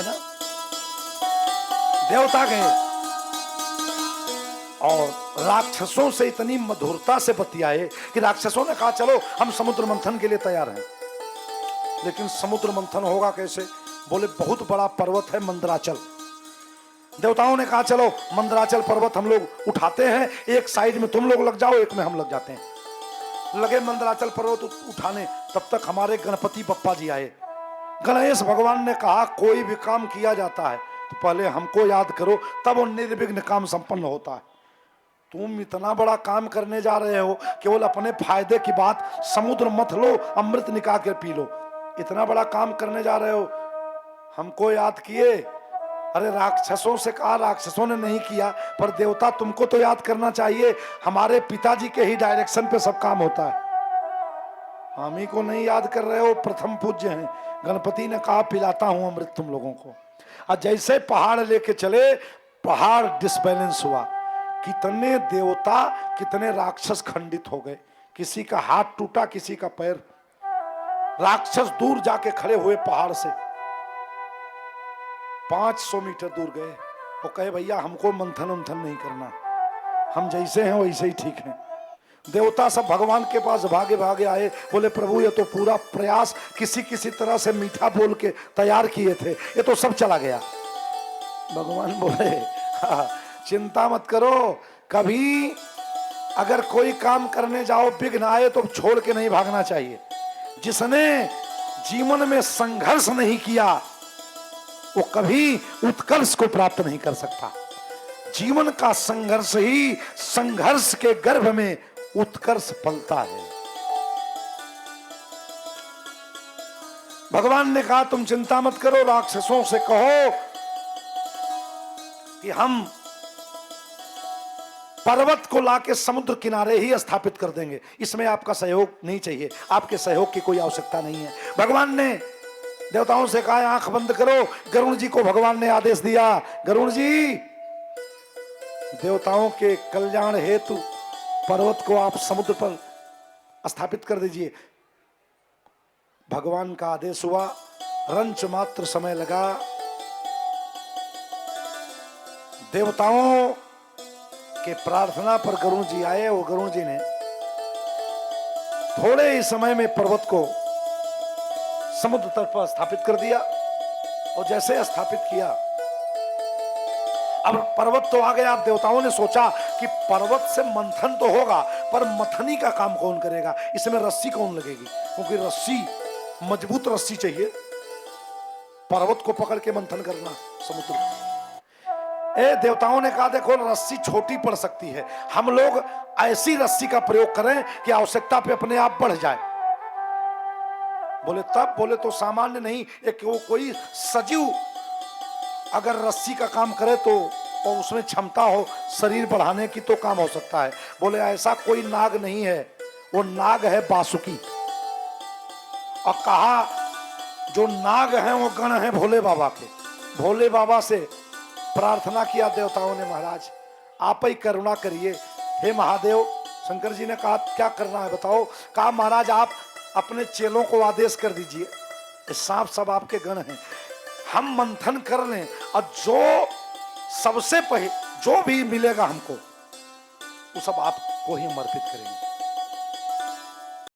है ना। देवता गए और राक्षसों से इतनी मधुरता से बतियाए कि राक्षसों ने कहा चलो हम समुद्र मंथन के लिए तैयार हैं। लेकिन समुद्र मंथन होगा कैसे? बोले बहुत बड़ा पर्वत है मंदराचल। देवताओं ने कहा चलो मंदराचल पर्वत हम लोग उठाते हैं, एक साइड में तुम लोग लग जाओ, एक में हम लग जाते हैं। लगे मंदराचल पर्वत उठाने, तब तक हमारे गणपति बप्पा जी आए। गणेश भगवान ने कहा कोई भी काम किया जाता है तो पहले हमको याद करो, तब वो निर्विघ्न काम संपन्न होता है। तुम इतना बड़ा काम करने जा रहे हो, केवल अपने फायदे की बात, समुद्र मत लो अमृत निकाल कर पी लो, इतना बड़ा काम करने जा रहे हो, हमको याद किए? अरे राक्षसों से कहा, राक्षसों ने नहीं किया, पर देवता तुमको तो याद करना चाहिए, हमारे पिताजी के ही डायरेक्शन पे सब काम होता है, हम ही को नहीं याद कर रहे हो। प्रथम पूज्य हैं गणपति ने कहा पिलाता हूं अमृत तुम लोगों को। और जैसे पहाड़ लेके चले, पहाड़ डिसबैलेंस हुआ, कितने देवता कितने राक्षस खंडित हो गए, किसी का हाथ टूटा, किसी का पैर। राक्षस दूर जाके खड़े हुए पहाड़ से 500 मीटर दूर गए, वो कहे भैया हमको मंथन उंथन नहीं करना, हम जैसे हैं वैसे ही ठीक हैं। देवता सब भगवान के पास भागे भागे आए, बोले प्रभु ये तो पूरा प्रयास किसी किसी तरह से मीठा बोल के तैयार किए थे, ये तो सब चला गया। भगवान बोले हाँ, चिंता मत करो, कभी अगर कोई काम करने जाओ विघ्न आए तो छोड़ के नहीं भागना चाहिए। जिसने जीवन में संघर्ष नहीं किया वो कभी उत्कर्ष को प्राप्त नहीं कर सकता। जीवन का संघर्ष ही, संघर्ष के गर्भ में उत्कर्ष पलता है। भगवान ने कहा तुम चिंता मत करो, राक्षसों से कहो कि हम पर्वत को लाके समुद्र किनारे ही स्थापित कर देंगे, इसमें आपका सहयोग नहीं चाहिए, आपके सहयोग की कोई आवश्यकता नहीं है। भगवान ने देवताओं से कहा आंख बंद करो। गरुण जी को भगवान ने आदेश दिया, गरुण जी देवताओं के कल्याण हेतु पर्वत को आप समुद्र पर स्थापित कर दीजिए। भगवान का आदेश हुआ, रंच मात्र समय लगा, देवताओं के प्रार्थना पर गरुण जी आए और गरुण जी ने थोड़े ही समय में पर्वत को समुद्र तट पर स्थापित कर दिया। और जैसे स्थापित किया, अब पर्वत तो आ गया। अब देवताओं ने सोचा कि पर्वत से मंथन तो होगा, पर मथनी का काम कौन करेगा, इसमें रस्सी कौन लगेगी, क्योंकि रस्सी मजबूत रस्सी चाहिए पर्वत को पकड़ के मंथन करना समुद्र। देवताओं ने कहा देखो रस्सी छोटी पड़ सकती है, हम लोग ऐसी रस्सी का प्रयोग करें कि आवश्यकता पे अपने आप बढ़ जाए। बोले तब, बोले तो सामान्य नहीं, एक वो कोई सजीव अगर रस्सी का काम करे तो और उसमें क्षमता हो शरीर बढ़ाने की तो काम हो सकता है। बोले ऐसा कोई नाग नहीं है, वो नाग है बासुकी। और कहा जो नाग हैं वो गण हैं भोले बाबा के। भोले बाबा से प्रार्थना किया देवताओं ने, महाराज आप ही करुणा करिए। हे महादेव, शंकर जी ने कहा क्या करना है बताओ। कहा महाराज आप अपने चेलों को आदेश कर दीजिए, सांप सब आपके गण हैं, हम मंथन कर लें और जो सबसे पहले जो भी मिलेगा हमको वो सब आपको ही समर्पित करेंगे।